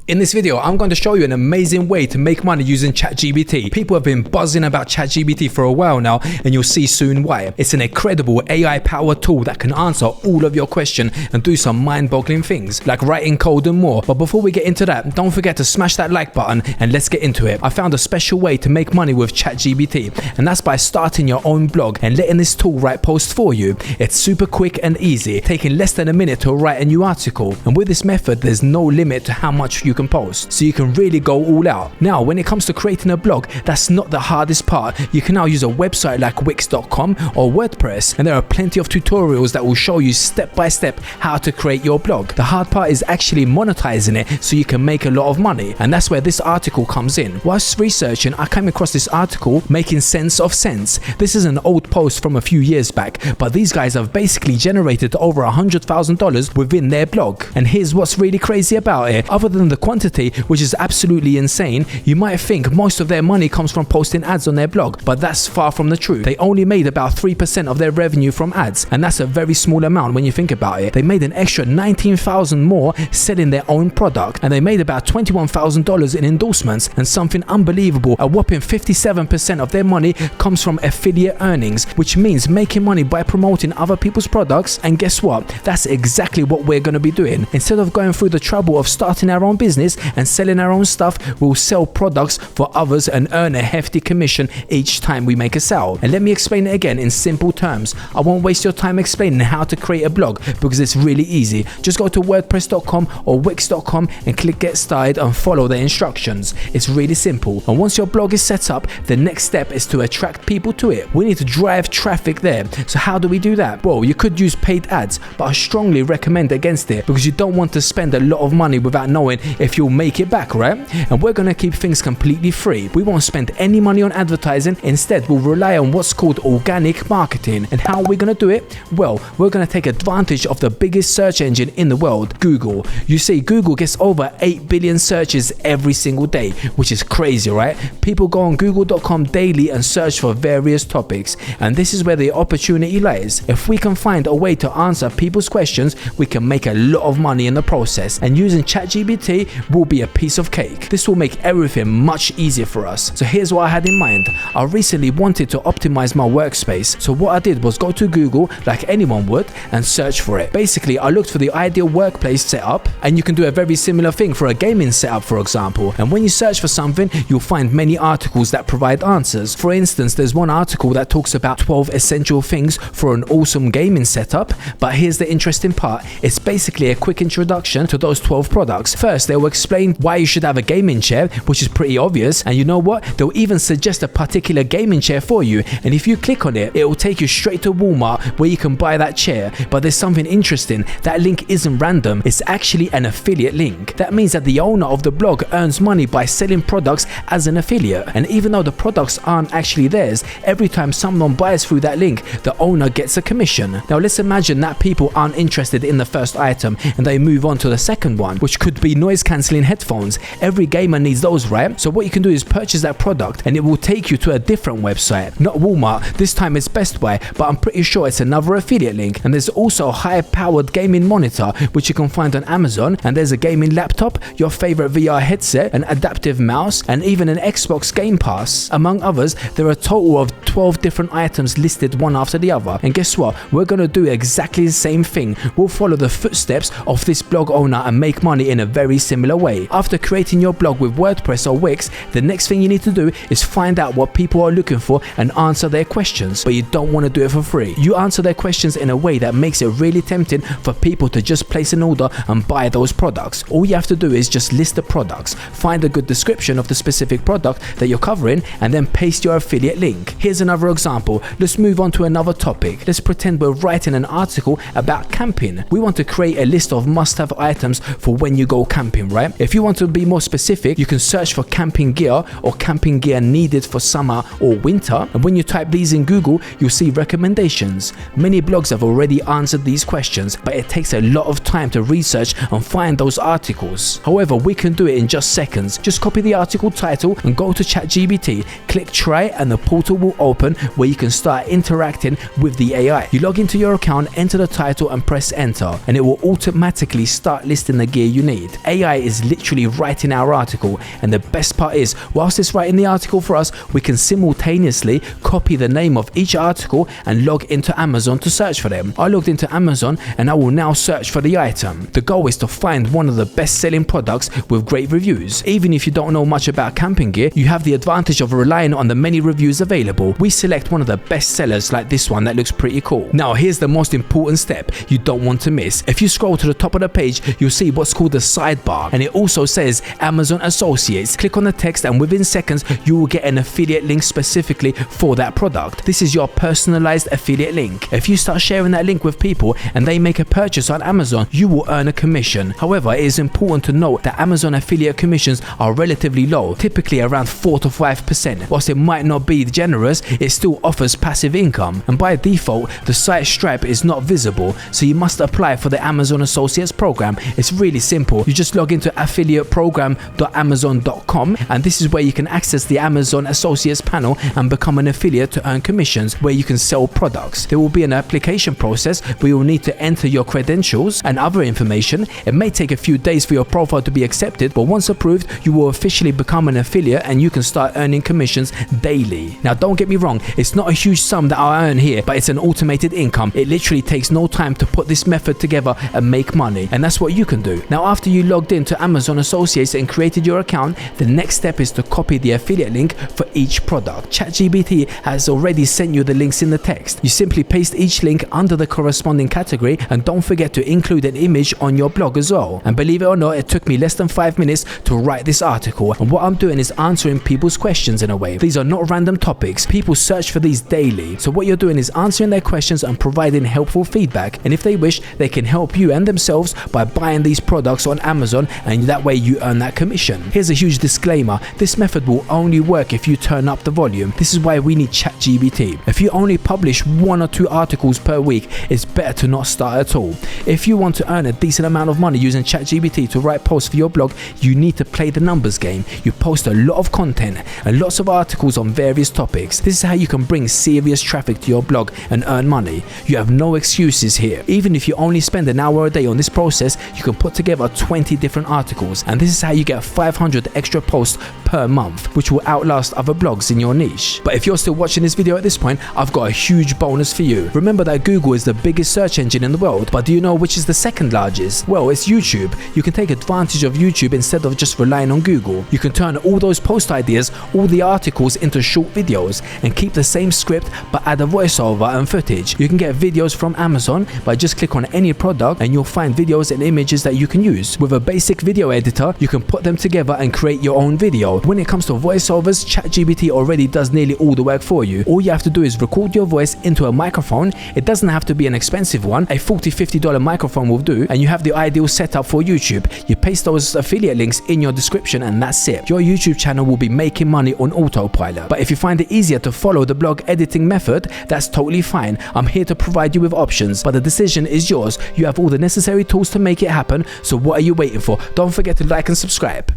In this video, I'm going to show you an amazing way to make money using ChatGPT. People have been buzzing about ChatGPT for a while now, and you'll see soon why. It's an incredible AI-powered tool that can answer all of your questions and do some mind-boggling things, like writing code and more. But before we get into that, don't forget to smash that like button and let's get into it. I found a special way to make money with ChatGPT, and that's by starting your own blog and letting this tool write posts for you. It's super quick and easy, taking less than a minute to write a new article. And with this method, there's no limit to how much you can post, so you can really go all out. Now, when it comes to creating a blog, that's not the hardest part. You can now use a website like wix.com or WordPress, and there are plenty of tutorials that will show you step by step how to create your blog. The hard part is actually monetizing it so you can make a lot of money, and that's where this article comes in. Whilst researching, I came across this article, Making Sense of Sense. This is an old post from a few years back, but these guys have basically generated over $100,000 within their blog. And here's what's really crazy about it. Other than the quantity, which is absolutely insane, you might think most of their money comes from posting ads on their blog, but that's far from the truth. They only made about 3% of their revenue from ads, and that's a very small amount when you think about it. They made an extra $19,000 more selling their own product, and they made about $21,000 in endorsements, and something unbelievable, a whopping 57% of their money comes from affiliate earnings, which means making money by promoting other people's products. And guess what? That's exactly what we're going to be doing. Instead of going through the trouble of starting our own business and selling our own stuff, we'll sell products for others and earn a hefty commission each time we make a sale. And let me explain it again in simple terms. I won't waste your time explaining how to create a blog because it's really easy. Just go to wordpress.com or wix.com and click get started and follow the instructions. It's really simple. And once your blog is set up, the next step is to attract people to it. We need to drive traffic there. So how do we do that? Well, you could use paid ads, but I strongly recommend against it because you don't want to spend a lot of money without knowing if you'll make it back, right? And we're going to keep things completely free. We won't spend any money on advertising. Instead, we'll rely on what's called organic marketing. And how are we going to do it? Well, we're going to take advantage of the biggest search engine in the world, Google. You see, Google gets over 8 billion searches every single day, which is crazy, right? People go on google.com daily and search for various topics. And this is where the opportunity lies. If we can find a way to answer people's questions, we can make a lot of money in the process. And using ChatGPT will be a piece of cake. This will make everything much easier for us. So here's what I had in mind. I recently wanted to optimize my workspace. So what I did was go to Google like anyone would and search for it. Basically, I looked for the ideal workplace setup, and you can do a very similar thing for a gaming setup, for example. And when you search for something, you'll find many articles that provide answers. For instance, there's one article that talks about 12 essential things for an awesome gaming setup. But here's the interesting part. It's basically a quick introduction to those 12 products. First, they will explain why you should have a gaming chair, which is pretty obvious. And you know what? They'll even suggest a particular gaming chair for you. And if you click on it, it will take you straight to Walmart where you can buy that chair. But there's something interesting. That link isn't random. It's actually an affiliate link. That means that the owner of the blog earns money by selling products as an affiliate. And even though the products aren't actually theirs, every time someone buys through that link, the owner gets a commission. Now let's imagine that people aren't interested in the first item and they move on to the second one, which could be noise cancelling headphones. Every gamer needs those, right? So what you can do is purchase that product and it will take you to a different website. Not Walmart, this time it's Best Buy, but I'm pretty sure it's another affiliate link. And there's also a high-powered gaming monitor, which you can find on Amazon. And there's a gaming laptop, your favorite VR headset, an adaptive mouse, and even an Xbox Game Pass. Among others, there are a total of 12 different items listed one after the other. And guess what? We're going to do exactly the same thing. We'll follow the footsteps of this blog owner and make money in a very similar way. After creating your blog with WordPress or Wix, the next thing you need to do is find out what people are looking for and answer their questions. But you don't want to do it for free. You answer their questions in a way that makes it really tempting for people to just place an order and buy those products. All you have to do is just list the products, find a good description of the specific product that you're covering, and then paste your affiliate link. Here's another example. Let's move on to another topic. Let's pretend we're writing an article about camping. We want to create a list of must-have items for when you go camping, right? If you want to be more specific, you can search for camping gear or camping gear needed for summer or winter. And when you type these in Google, you'll see recommendations. Many blogs have already answered these questions, but it takes a lot of time to research and find those articles. However, we can do it in just seconds. Just copy the article title and go to ChatGPT, click try, and the portal will open where you can start interacting with the AI. You log into your account, enter the title and press enter, and it will automatically start listing the gear you need. AI AI is literally writing our article, and the best part is, whilst it's writing the article for us, we can simultaneously copy the name of each article and log into Amazon to search for them. I logged into Amazon and I will now search for the item. The goal is to find one of the best-selling products with great reviews. Even if you don't know much about camping gear, you have the advantage of relying on the many reviews available. We select one of the best sellers like this one that looks pretty cool. Now here's the most important step you don't want to miss. If you scroll to the top of the page, you'll see what's called the sidebar, and it also says Amazon Associates. Click on the text and within seconds you will get an affiliate link specifically for that product. This is your personalized affiliate link. If you start sharing that link with people and they make a purchase on Amazon, you will earn a commission. However, it is important to note that Amazon affiliate commissions are relatively low, typically around 4 to 5%. Whilst it might not be generous, it still offers passive income, and by default the site stripe is not visible, so you must apply for the Amazon Associates program. It's really simple. You just log into affiliateprogram.amazon.com, and this is where you can access the Amazon Associates panel and become an affiliate to earn commissions where you can sell products. There will be an application process where you'll need to enter your credentials and other information. It may take a few days for your profile to be accepted, but once approved, you will officially become an affiliate and you can start earning commissions daily. Now don't get me wrong, it's not a huge sum that I earn here, but it's an automated income. It literally takes no time to put this method together and make money, and that's what you can do. Now after you logged into Amazon Associates and created your account, the next step is to copy the affiliate link for each product. ChatGPT has already sent you the links in the text. You simply paste each link under the corresponding category, and don't forget to include an image on your blog as well. And believe it or not, it took me less than 5 minutes to write this article, and what I'm doing is answering people's questions in a way. These are not random topics. People search for these daily, so what you're doing is answering their questions and providing helpful feedback, and if they wish, they can help you and themselves by buying these products on Amazon, and that way you earn that commission. Here's a huge disclaimer: this method will only work if you turn up the volume. This is why we need ChatGPT. If you only publish 1 or 2 articles per week, it's better to not start at all. If you want to earn a decent amount of money using ChatGPT to write posts for your blog, you need to play the numbers game. You post a lot of content and lots of articles on various topics. This is how you can bring serious traffic to your blog and earn money. You have no excuses here. Even if you only spend an hour a day on this process, you can put together 20 different articles, and this is how you get 500 extra posts per month, which will outlast other blogs in your niche. But if you're still watching this video at this point, I've got a huge bonus for you. Remember that Google is the biggest search engine in the world, but do you know which is the second largest? Well, it's YouTube. You can take advantage of YouTube instead of just relying on Google. You can turn all those post ideas, all the articles, into short videos and keep the same script but add a voiceover and footage. You can get videos from Amazon by just click on any product and you'll find videos and images that you can use. With a basic video editor, you can put them together and create your own video. When it comes to voiceovers, ChatGPT already does nearly all the work for you. All you have to do is record your voice into a microphone. It doesn't have to be an expensive one. A $40–50 microphone will do, and you have the ideal setup for YouTube. You paste those affiliate links in your description and that's it. Your YouTube channel will be making money on autopilot. But if you find it easier to follow the blog editing method, that's totally fine. I'm here to provide you with options, but the decision is yours. You have all the necessary tools to make it happen, so what are you waiting for? Don't forget to like and subscribe.